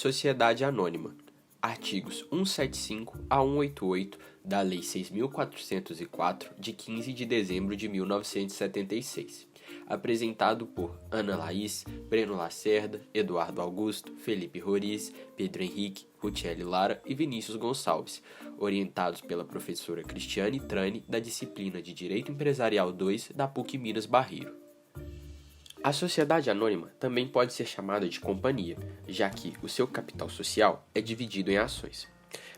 Sociedade Anônima. Artigos 175 a 188 da Lei 6.404, de 15 de dezembro de 1976. Apresentado por Ana Laís, Breno Lacerda, Eduardo Augusto, Felipe Roriz, Pedro Henrique, Rutieli Lara e Vinícius Gonçalves, orientados pela professora Cristiane Trani, da disciplina de Direito Empresarial 2 da PUC Minas Barreiro. A sociedade anônima também pode ser chamada de companhia, já que o seu capital social é dividido em ações.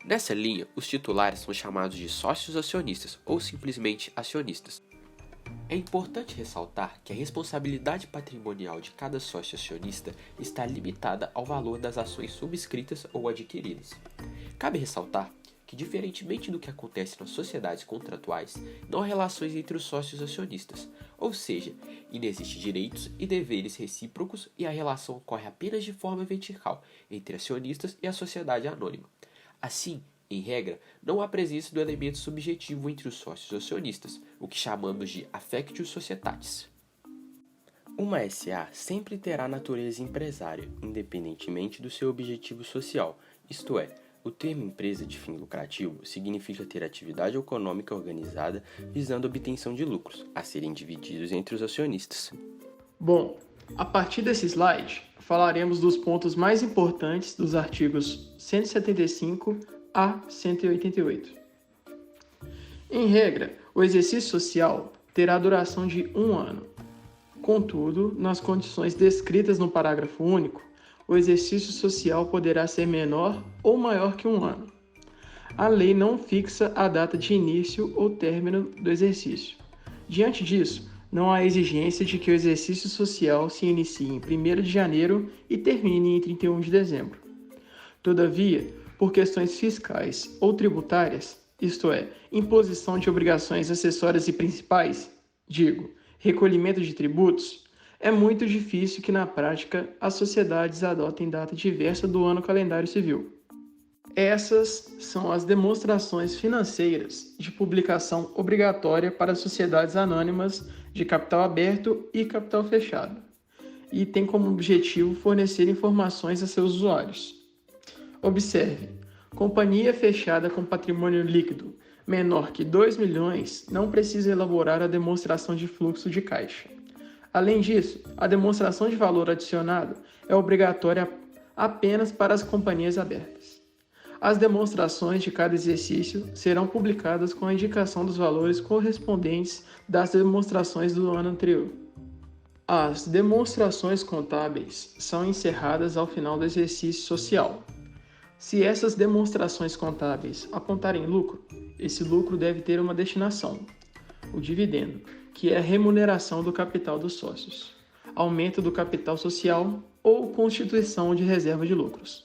Nessa linha, os titulares são chamados de sócios acionistas ou simplesmente acionistas. É importante ressaltar que a responsabilidade patrimonial de cada sócio acionista está limitada ao valor das ações subscritas ou adquiridas. Cabe ressaltar que, diferentemente do que acontece nas sociedades contratuais, não há relações entre os sócios acionistas, ou seja, inexistem direitos e deveres recíprocos e a relação ocorre apenas de forma vertical entre acionistas e a sociedade anônima. Assim, em regra, não há presença do elemento subjetivo entre os sócios acionistas, o que chamamos de affectio societatis. Uma SA sempre terá natureza empresária, independentemente do seu objetivo social, isto é, o termo empresa de fim lucrativo significa ter atividade econômica organizada visando a obtenção de lucros, a serem divididos entre os acionistas. Bom, a partir desse slide, falaremos dos pontos mais importantes dos artigos 175 a 188. Em regra, o exercício social terá duração de 1 ano. Contudo, nas condições descritas no parágrafo único, o exercício social poderá ser menor ou maior que 1 ano. A lei não fixa a data de início ou término do exercício. Diante disso, não há exigência de que o exercício social se inicie em 1º de janeiro e termine em 31 de dezembro. Todavia, por questões fiscais ou tributárias, isto é, imposição de obrigações acessórias e principais, recolhimento de tributos, é muito difícil que na prática as sociedades adotem data diversa do ano calendário civil. Essas são as demonstrações financeiras de publicação obrigatória para sociedades anônimas de capital aberto e capital fechado, e tem como objetivo fornecer informações a seus usuários. Observe, companhia fechada com patrimônio líquido menor que 2 milhões não precisa elaborar a demonstração de fluxo de caixa. Além disso, a demonstração de valor adicionado é obrigatória apenas para as companhias abertas. As demonstrações de cada exercício serão publicadas com a indicação dos valores correspondentes das demonstrações do ano anterior. As demonstrações contábeis são encerradas ao final do exercício social. Se essas demonstrações contábeis apontarem lucro, esse lucro deve ter uma destinação, o dividendo, que é a remuneração do capital dos sócios, aumento do capital social ou constituição de reserva de lucros.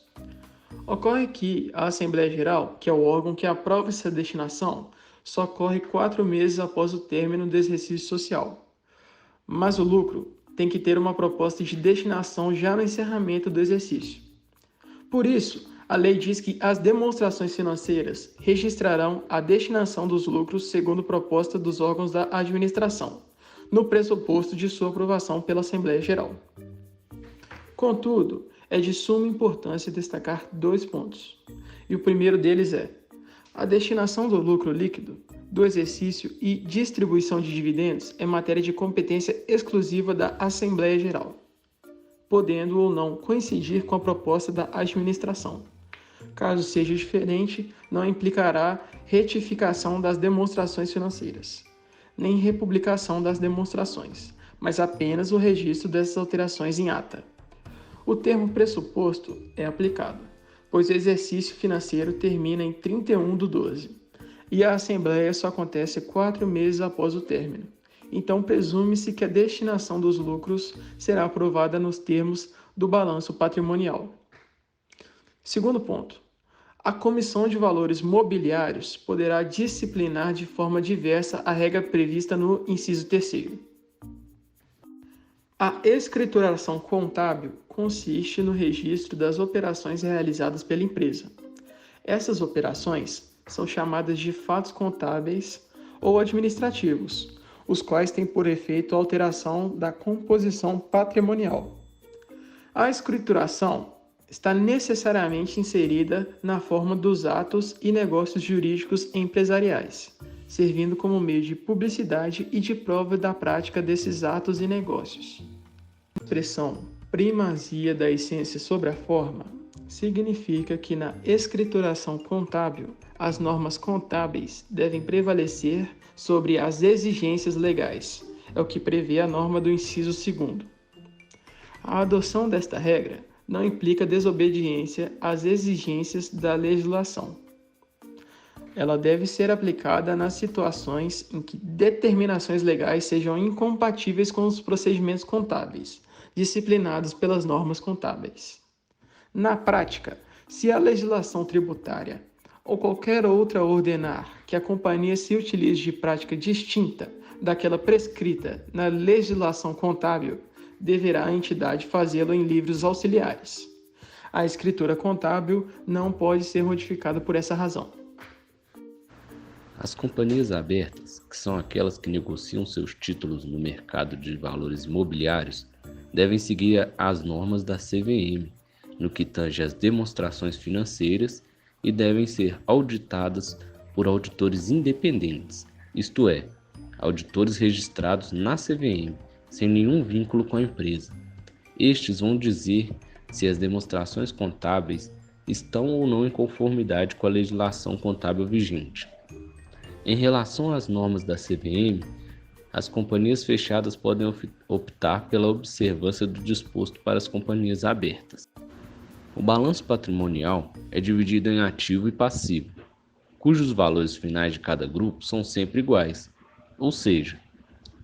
Ocorre que a Assembleia Geral, que é o órgão que aprova essa destinação, só ocorre 4 meses após o término do exercício social. Mas o lucro tem que ter uma proposta de destinação já no encerramento do exercício. Por isso, a lei diz que as demonstrações financeiras registrarão a destinação dos lucros segundo proposta dos órgãos da administração, no pressuposto de sua aprovação pela Assembleia Geral. Contudo, é de suma importância destacar 2 pontos, e o primeiro deles é a destinação do lucro líquido do exercício e distribuição de dividendos é matéria de competência exclusiva da Assembleia Geral, podendo ou não coincidir com a proposta da administração. Caso seja diferente, não implicará retificação das demonstrações financeiras, nem republicação das demonstrações, mas apenas o registro dessas alterações em ata. O termo pressuposto é aplicado, pois o exercício financeiro termina em 31/12, e a Assembleia só acontece 4 meses após o término. Então, presume-se que a destinação dos lucros será aprovada nos termos do balanço patrimonial. Segundo ponto, a Comissão de Valores Mobiliários poderá disciplinar de forma diversa a regra prevista no inciso 3º. A escrituração contábil consiste no registro das operações realizadas pela empresa. Essas operações são chamadas de fatos contábeis ou administrativos, os quais têm por efeito a alteração da composição patrimonial. A escrituração está necessariamente inserida na forma dos atos e negócios jurídicos empresariais, servindo como meio de publicidade e de prova da prática desses atos e negócios. A expressão primazia da essência sobre a forma significa que na escrituração contábil, as normas contábeis devem prevalecer sobre as exigências legais. É o que prevê a norma do inciso 2º. A adoção desta regra não implica desobediência às exigências da legislação. Ela deve ser aplicada nas situações em que determinações legais sejam incompatíveis com os procedimentos contábeis, disciplinados pelas normas contábeis. Na prática, se a legislação tributária ou qualquer outra ordenar que a companhia se utilize de prática distinta daquela prescrita na legislação contábil, deverá a entidade fazê-lo em livros auxiliares. A escritura contábil não pode ser modificada por essa razão. As companhias abertas, que são aquelas que negociam seus títulos no mercado de valores imobiliários, devem seguir as normas da CVM, no que tange às demonstrações financeiras, e devem ser auditadas por auditores independentes, isto é, auditores registrados na CVM, sem nenhum vínculo com a empresa. Estes vão dizer se as demonstrações contábeis estão ou não em conformidade com a legislação contábil vigente. Em relação às normas da CVM, as companhias fechadas podem optar pela observância do disposto para as companhias abertas. O balanço patrimonial é dividido em ativo e passivo, cujos valores finais de cada grupo são sempre iguais, ou seja,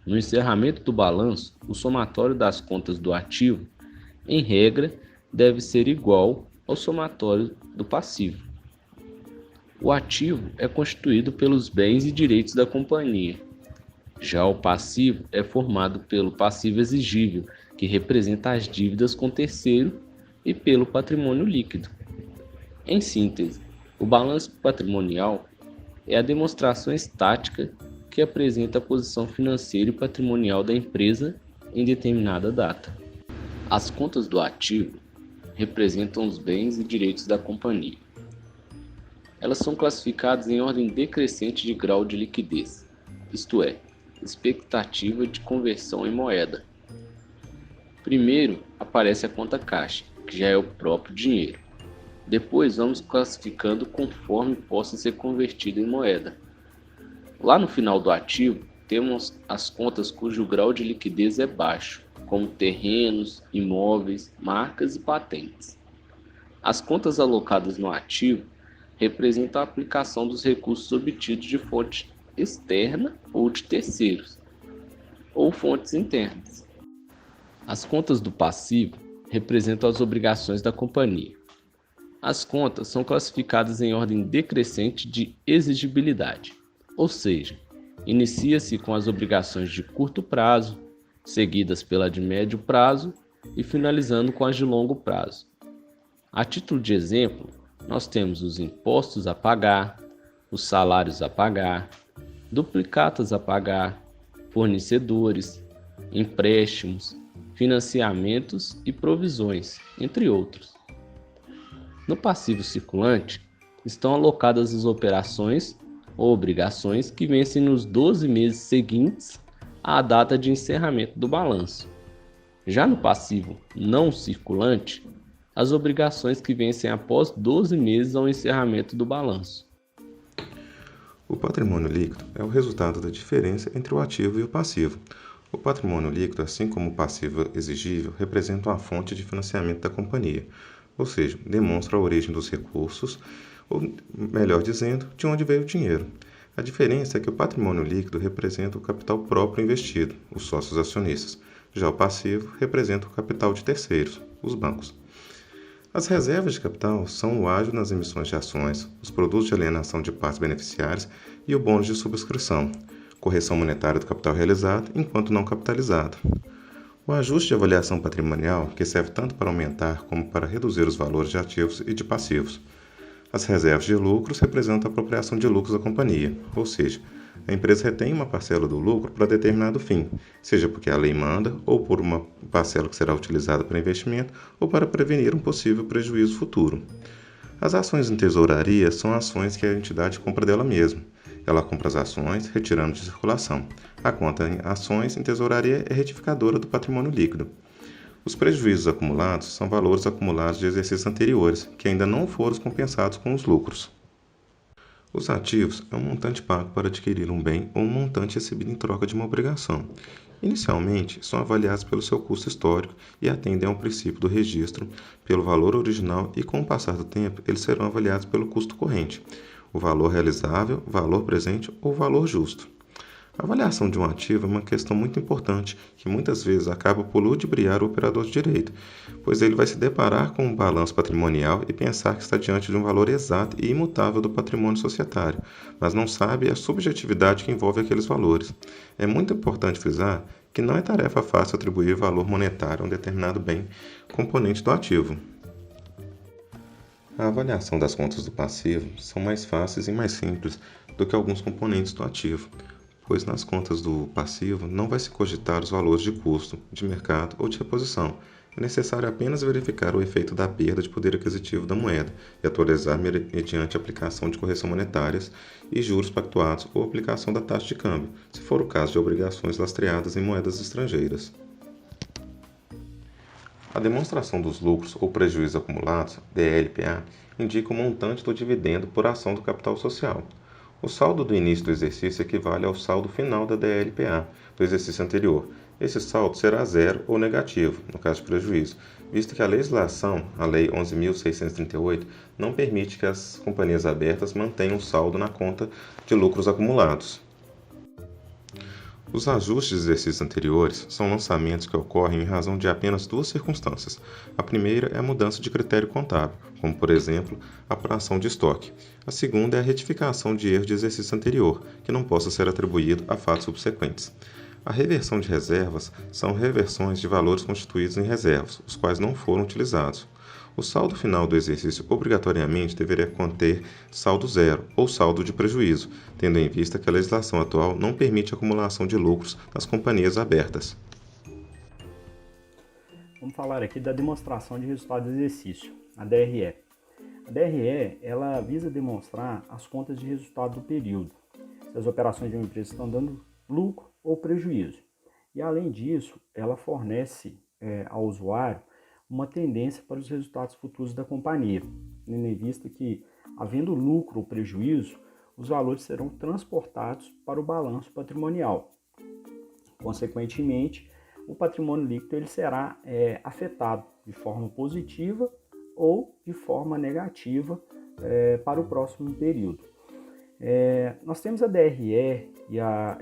no encerramento do balanço, o somatório das contas do ativo, em regra, deve ser igual ao somatório do passivo. O ativo é constituído pelos bens e direitos da companhia. Já o passivo é formado pelo passivo exigível, que representa as dívidas com terceiro, e pelo patrimônio líquido. Em síntese, o balanço patrimonial é a demonstração estática que apresenta a posição financeira e patrimonial da empresa em determinada data. As contas do ativo representam os bens e direitos da companhia. Elas são classificadas em ordem decrescente de grau de liquidez, isto é, expectativa de conversão em moeda. Primeiro aparece a conta caixa, que já é o próprio dinheiro. Depois vamos classificando conforme possa ser convertido em moeda. Lá no final do ativo, temos as contas cujo grau de liquidez é baixo, como terrenos, imóveis, marcas e patentes. As contas alocadas no ativo representam a aplicação dos recursos obtidos de fonte externa ou de terceiros, ou fontes internas. As contas do passivo representam as obrigações da companhia. As contas são classificadas em ordem decrescente de exigibilidade, ou seja, inicia-se com as obrigações de curto prazo, seguidas pela de médio prazo e finalizando com as de longo prazo. A título de exemplo, nós temos os impostos a pagar, os salários a pagar, duplicatas a pagar, fornecedores, empréstimos, financiamentos e provisões, entre outros. No passivo circulante, estão alocadas as operações ou obrigações que vencem nos 12 meses seguintes à data de encerramento do balanço. Já no passivo não circulante, as obrigações que vencem após 12 meses ao encerramento do balanço. O patrimônio líquido é o resultado da diferença entre o ativo e o passivo. O patrimônio líquido, assim como o passivo exigível, representa uma fonte de financiamento da companhia, ou seja, demonstra a origem dos recursos, ou melhor dizendo, de onde veio o dinheiro. A diferença é que o patrimônio líquido representa o capital próprio investido, os sócios acionistas. Já o passivo representa o capital de terceiros, os bancos. As reservas de capital são o ágio nas emissões de ações, os produtos de alienação de partes beneficiárias e o bônus de subscrição, correção monetária do capital realizado enquanto não capitalizado. O ajuste de avaliação patrimonial, que serve tanto para aumentar como para reduzir os valores de ativos e de passivos. As reservas de lucros representam a apropriação de lucros da companhia, ou seja, A empresa retém uma parcela do lucro para determinado fim, seja porque a lei manda, ou por uma parcela que será utilizada para investimento, ou para prevenir um possível prejuízo futuro. As ações em tesouraria são ações que a entidade compra dela mesma. Ela compra as ações, retirando de circulação. A conta em ações em tesouraria é retificadora do patrimônio líquido. Os prejuízos acumulados são valores acumulados de exercícios anteriores, que ainda não foram compensados com os lucros. Os ativos é um montante pago para adquirir um bem ou um montante recebido em troca de uma obrigação. Inicialmente, são avaliados pelo seu custo histórico e atendem ao princípio do registro pelo valor original e, com o passar do tempo, eles serão avaliados pelo custo corrente, o valor realizável, valor presente ou valor justo. A avaliação de um ativo é uma questão muito importante que muitas vezes acaba por ludibriar o operador de direito, pois ele vai se deparar com um balanço patrimonial e pensar que está diante de um valor exato e imutável do patrimônio societário, mas não sabe a subjetividade que envolve aqueles valores. É muito importante frisar que não é tarefa fácil atribuir valor monetário a um determinado bem componente do ativo. A avaliação das contas do passivo são mais fáceis e mais simples do que alguns componentes do ativo, pois nas contas do passivo não vai se cogitar os valores de custo, de mercado ou de reposição. É necessário apenas verificar o efeito da perda de poder aquisitivo da moeda e atualizar mediante aplicação de correção monetárias e juros pactuados ou aplicação da taxa de câmbio, se for o caso de obrigações lastreadas em moedas estrangeiras. A demonstração dos lucros ou prejuízos acumulados, DLPA, indica o montante do dividendo por ação do capital social. O saldo do início do exercício equivale ao saldo final da DLPA do exercício anterior. Esse saldo será zero ou negativo, no caso de prejuízo, visto que a legislação, a Lei 11.638, não permite que as companhias abertas mantenham saldo na conta de lucros acumulados. Os ajustes de exercícios anteriores são lançamentos que ocorrem em razão de apenas duas circunstâncias. A primeira é a mudança de critério contábil, como, por exemplo, a apuração de estoque. A segunda é a retificação de erro de exercício anterior, que não possa ser atribuído a fatos subsequentes. A reversão de reservas são reversões de valores constituídos em reservas, os quais não foram utilizados. O saldo final do exercício obrigatoriamente deveria conter saldo zero ou saldo de prejuízo, tendo em vista que a legislação atual não permite a acumulação de lucros nas companhias abertas. Vamos falar aqui da demonstração de resultado do exercício, a DRE. A DRE, ela visa demonstrar as contas de resultado do período, se as operações de uma empresa estão dando lucro ou prejuízo. E além disso, ela fornece ao usuário uma tendência para os resultados futuros da companhia, tendo em vista que, havendo lucro ou prejuízo, os valores serão transportados para o balanço patrimonial. Consequentemente, o patrimônio líquido ele será afetado de forma positiva ou de forma negativa para o próximo período. Nós temos a DRE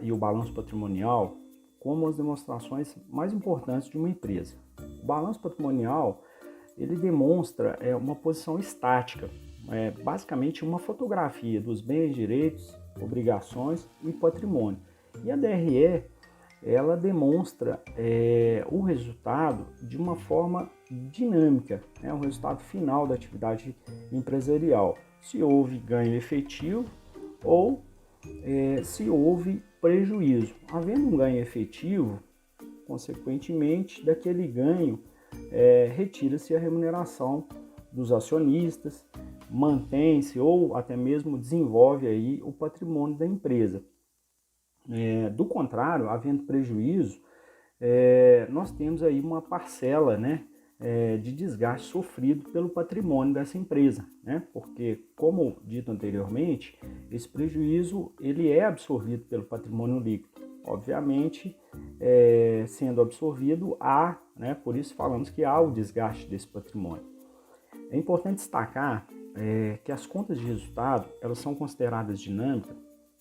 e o balanço patrimonial como as demonstrações mais importantes de uma empresa. O balanço patrimonial ele demonstra uma posição estática, basicamente uma fotografia dos bens, direitos, obrigações e patrimônio. E a DRE ela demonstra o resultado de uma forma dinâmica, o resultado final da atividade empresarial, se houve ganho efetivo ou se houve prejuízo. Havendo um ganho efetivo, consequentemente, daquele ganho, retira-se a remuneração dos acionistas, mantém-se ou até mesmo desenvolve aí o patrimônio da empresa. Do contrário, havendo prejuízo, nós temos aí uma parcela de desgaste sofrido pelo patrimônio dessa empresa, porque, como dito anteriormente, esse prejuízo ele é absorvido pelo patrimônio líquido. Obviamente, sendo absorvido, por isso falamos que há o desgaste desse patrimônio. É importante destacar que as contas de resultado elas são consideradas dinâmicas,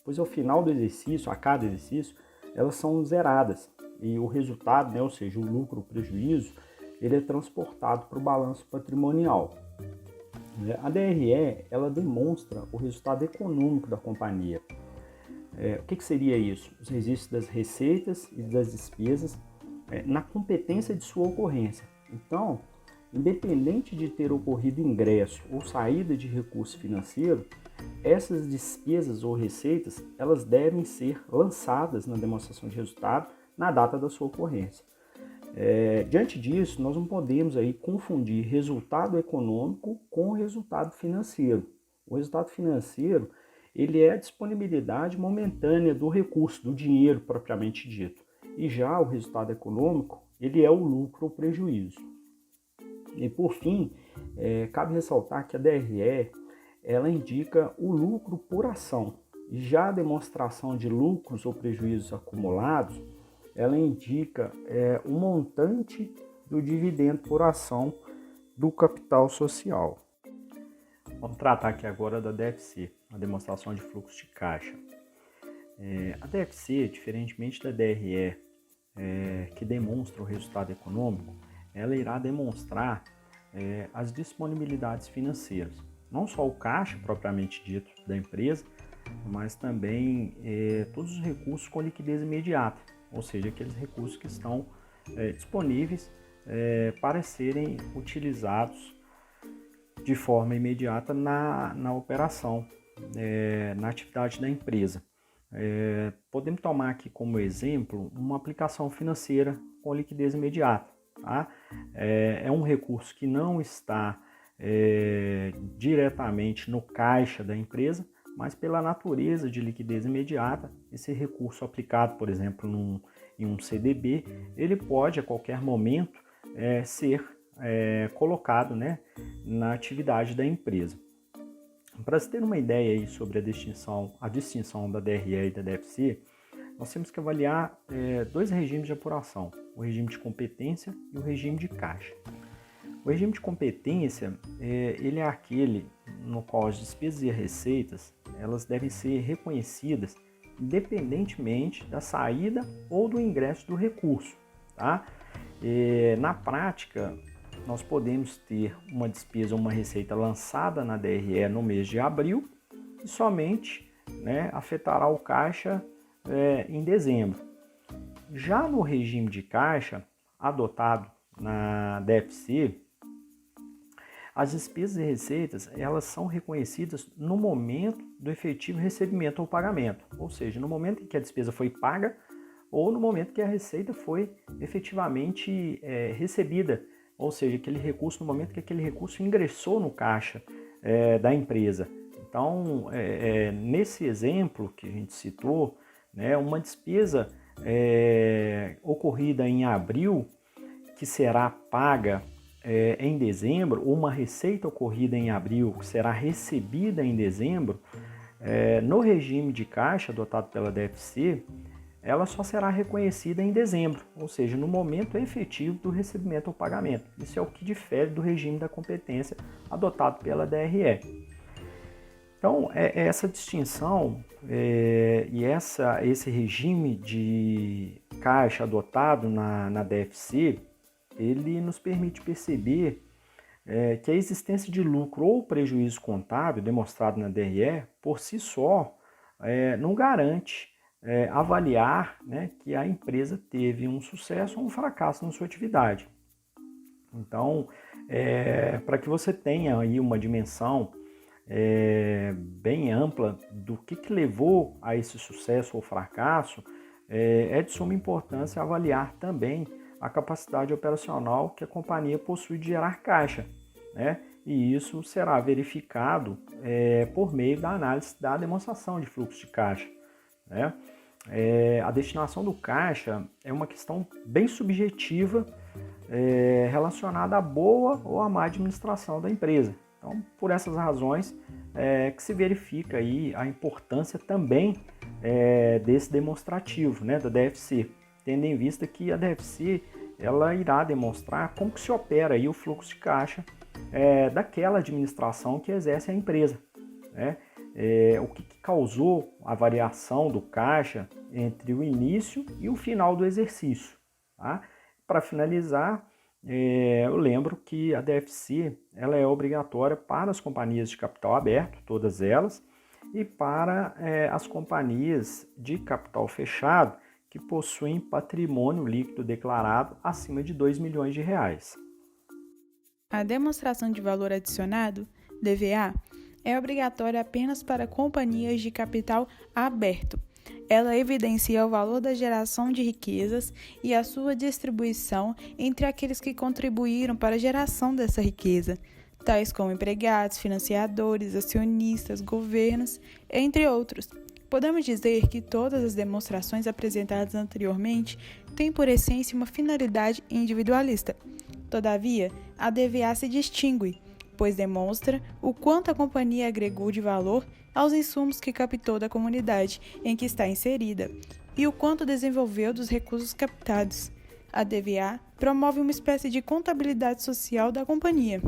pois ao final do exercício, a cada exercício, elas são zeradas e o resultado, ou seja, o lucro, o prejuízo, ele é transportado para o balanço patrimonial. A DRE ela demonstra o resultado econômico da companhia. O que seria isso? Os registros das receitas e das despesas na competência de sua ocorrência. Então, independente de ter ocorrido ingresso ou saída de recurso financeiro, essas despesas ou receitas, elas devem ser lançadas na demonstração de resultado na data da sua ocorrência. Diante disso, nós não podemos aí confundir resultado econômico com resultado financeiro. O resultado financeiro, ele é a disponibilidade momentânea do recurso, do dinheiro propriamente dito. E já o resultado econômico, ele é o lucro ou prejuízo. E por fim, cabe ressaltar que a DRE, ela indica o lucro por ação. Já a demonstração de lucros ou prejuízos acumulados, ela indica o montante do dividendo por ação do capital social. Vamos tratar aqui agora da DFC, a demonstração de fluxo de caixa. A DFC, diferentemente da DRE, que demonstra o resultado econômico, ela irá demonstrar as disponibilidades financeiras. Não só o caixa propriamente dito da empresa, mas também todos os recursos com liquidez imediata, ou seja, aqueles recursos que estão disponíveis para serem utilizados de forma imediata na operação, na atividade da empresa. Podemos tomar aqui como exemplo uma aplicação financeira com liquidez imediata. Tá? É um recurso que não está diretamente no caixa da empresa, mas pela natureza de liquidez imediata, esse recurso aplicado, por exemplo, em um CDB, ele pode a qualquer momento ser colocado, né, na atividade da empresa. Para se ter uma ideia aí sobre a distinção da DRE e da DFC, nós temos que avaliar dois regimes de apuração, o regime de competência e o regime de caixa. O regime de competência, ele é aquele no qual as despesas e receitas elas devem ser reconhecidas independentemente da saída ou do ingresso do recurso. Tá? Na prática, nós podemos ter uma despesa ou uma receita lançada na DRE no mês de abril e somente, né, afetará o caixa em dezembro. Já no regime de caixa adotado na DFC, as despesas e receitas elas são reconhecidas no momento do efetivo recebimento ou pagamento, ou seja, no momento em que a despesa foi paga ou no momento que a receita foi efetivamente recebida, ou seja, aquele recurso no momento que aquele recurso ingressou no caixa da empresa. Então, nesse exemplo que a gente citou, né, uma despesa ocorrida em abril que será paga em dezembro, ou uma receita ocorrida em abril que será recebida em dezembro, no regime de caixa adotado pela DFC, ela só será reconhecida em dezembro, ou seja, no momento efetivo do recebimento ou pagamento. Isso é o que difere do regime da competência adotado pela DRE. Então, essa distinção e esse regime de caixa adotado na DFC, ele nos permite perceber que a existência de lucro ou prejuízo contábil demonstrado na DRE, por si só, não garante avaliar, né, que a empresa teve um sucesso ou um fracasso na sua atividade. Então, para que você tenha aí uma dimensão bem ampla do que levou a esse sucesso ou fracasso, é de suma importância avaliar também a capacidade operacional que a companhia possui de gerar caixa, né? E isso será verificado por meio da análise da demonstração de fluxo de caixa, né? A destinação do caixa é uma questão bem subjetiva relacionada à boa ou à má administração da empresa. Então, por essas razões que se verifica aí a importância também desse demonstrativo, né, da DFC, tendo em vista que a DFC ela irá demonstrar como que se opera aí o fluxo de caixa daquela administração que exerce a empresa, né? O que causou a variação do caixa entre o início e o final do exercício. Tá? Para finalizar, eu lembro que a DFC ela é obrigatória para as companhias de capital aberto, todas elas, e para as companhias de capital fechado que possuem patrimônio líquido declarado acima de R$ 2 milhões. A demonstração de valor adicionado, DVA, é obrigatória apenas para companhias de capital aberto. Ela evidencia o valor da geração de riquezas e a sua distribuição entre aqueles que contribuíram para a geração dessa riqueza, tais como empregados, financiadores, acionistas, governos, entre outros. Podemos dizer que todas as demonstrações apresentadas anteriormente têm por essência uma finalidade individualista. Todavia, a DVA se distingue, pois demonstra o quanto a companhia agregou de valor aos insumos que captou da comunidade em que está inserida e o quanto desenvolveu dos recursos captados. A DVA promove uma espécie de contabilidade social da companhia.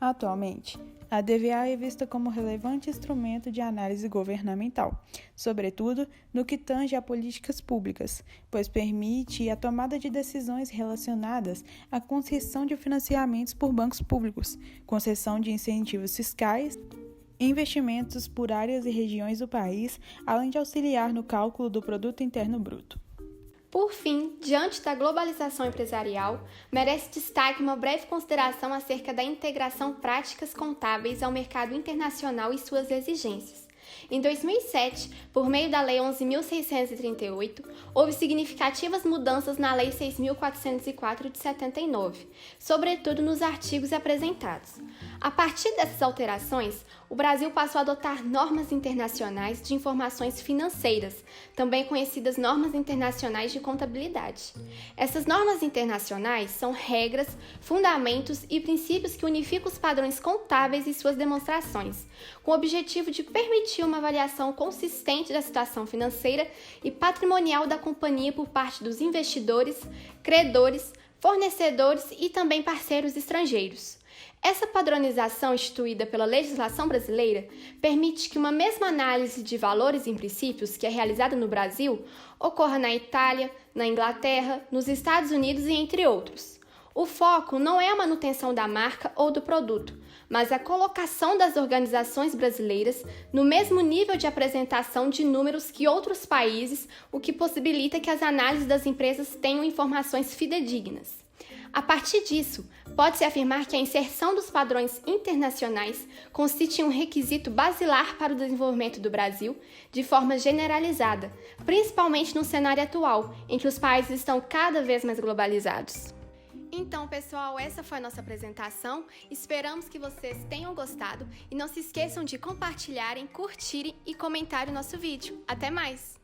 Atualmente, a DVA é vista como relevante instrumento de análise governamental, sobretudo no que tange a políticas públicas, pois permite a tomada de decisões relacionadas à concessão de financiamentos por bancos públicos, concessão de incentivos fiscais, investimentos por áreas e regiões do país, além de auxiliar no cálculo do Produto Interno Bruto. Por fim, diante da globalização empresarial, merece destaque uma breve consideração acerca da integração práticas contábeis ao mercado internacional e suas exigências. Em 2007, por meio da Lei 11.638, houve significativas mudanças na Lei 6.404 de 79, sobretudo nos artigos apresentados. A partir dessas alterações, o Brasil passou a adotar normas internacionais de informações financeiras, também conhecidas normas internacionais de contabilidade. Essas normas internacionais são regras, fundamentos e princípios que unificam os padrões contábeis e suas demonstrações, com o objetivo de permitir uma avaliação consistente da situação financeira e patrimonial da companhia por parte dos investidores, credores, fornecedores e também parceiros estrangeiros. Essa padronização instituída pela legislação brasileira permite que uma mesma análise de valores e princípios que é realizada no Brasil ocorra na Itália, na Inglaterra, nos Estados Unidos e entre outros. O foco não é a manutenção da marca ou do produto, mas a colocação das organizações brasileiras no mesmo nível de apresentação de números que outros países, o que possibilita que as análises das empresas tenham informações fidedignas. A partir disso, pode-se afirmar que a inserção dos padrões internacionais constitui um requisito basilar para o desenvolvimento do Brasil de forma generalizada, principalmente no cenário atual, em que os países estão cada vez mais globalizados. Então, pessoal, essa foi a nossa apresentação. Esperamos que vocês tenham gostado e não se esqueçam de compartilharem, curtirem e comentarem o nosso vídeo. Até mais!